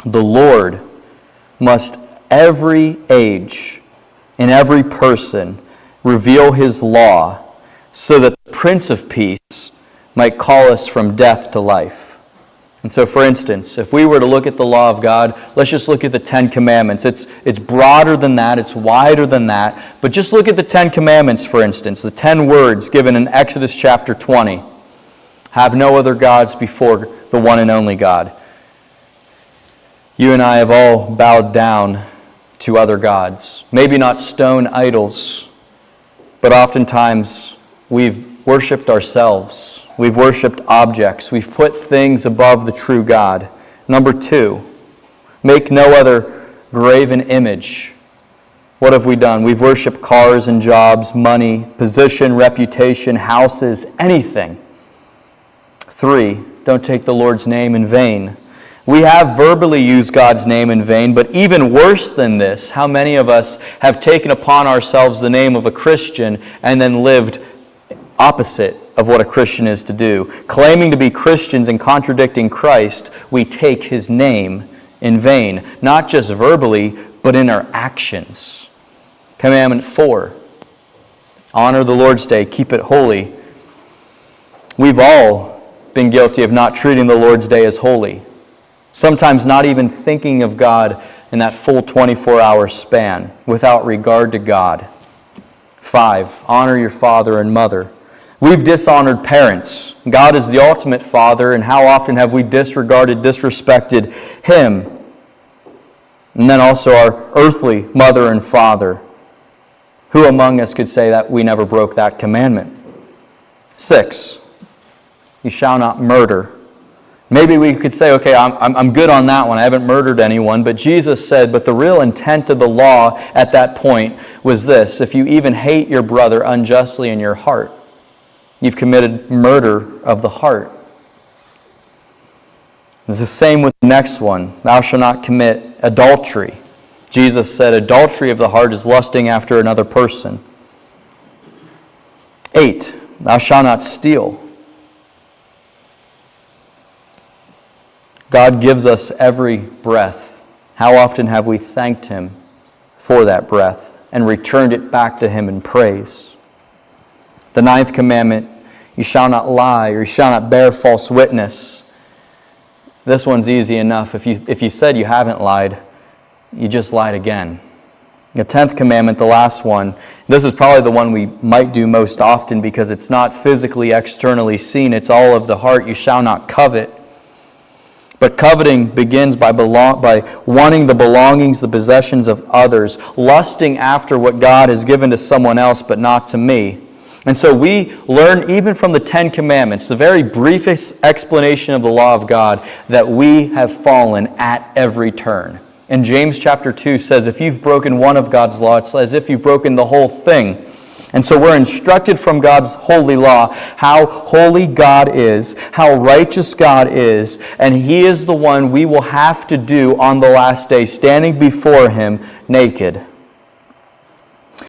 The Lord must every age and every person reveal His law, so that the Prince of Peace might call us from death to life. And so, for instance, if we were to look at the law of God, let's just look at the Ten Commandments. It's broader than that, it's wider than that, but just look at the Ten Commandments, for instance, the 10 words given in Exodus chapter 20. Have no other gods before the one and only God. You and I have all bowed down to other gods. Maybe not stone idols, but oftentimes we've worshipped ourselves. We've worshipped objects. We've put things above the true God. Number 2, make no other graven image. What have we done? We've worshipped cars and jobs, money, position, reputation, houses, anything. 3, don't take the Lord's name in vain. We have verbally used God's name in vain, but even worse than this, how many of us have taken upon ourselves the name of a Christian and then lived opposite of what a Christian is to do? Claiming to be Christians and contradicting Christ, we take His name in vain, not just verbally, but in our actions. Commandment 4, honor the Lord's day, keep it holy. We've all been guilty of not treating the Lord's day as holy. Sometimes not even thinking of God in that full 24-hour span, without regard to God. 5, honor your father and mother. We've dishonored parents. God is the ultimate father, and how often have we disregarded, disrespected Him? And then also our earthly mother and father. Who among us could say that we never broke that commandment? 6, you shall not murder. Maybe we could say, okay, I'm good on that one. I haven't murdered anyone. But Jesus said, but the real intent of the law at that point was this: if you even hate your brother unjustly in your heart, you've committed murder of the heart. It's the same with the next one. Thou shalt not commit adultery. Jesus said adultery of the heart is lusting after another person. 8, thou shalt not steal. God gives us every breath. How often have we thanked Him for that breath and returned it back to Him in praise? The 9th commandment, you shall not lie, or you shall not bear false witness. This one's easy enough. If you said you haven't lied, you just lied again. The 10th commandment, the last one, this is probably the one we might do most often because it's not physically, externally seen. It's all of the heart. You shall not covet. But coveting begins by wanting the belongings, the possessions of others, lusting after what God has given to someone else but not to me. And so we learn even from the 10 Commandments, the very briefest explanation of the law of God, that we have fallen at every turn. And James chapter 2 says if you've broken one of God's law, it's as if you've broken the whole thing. And so we're instructed from God's holy law how holy God is, how righteous God is, and He is the one we will have to do on the last day, standing before Him naked.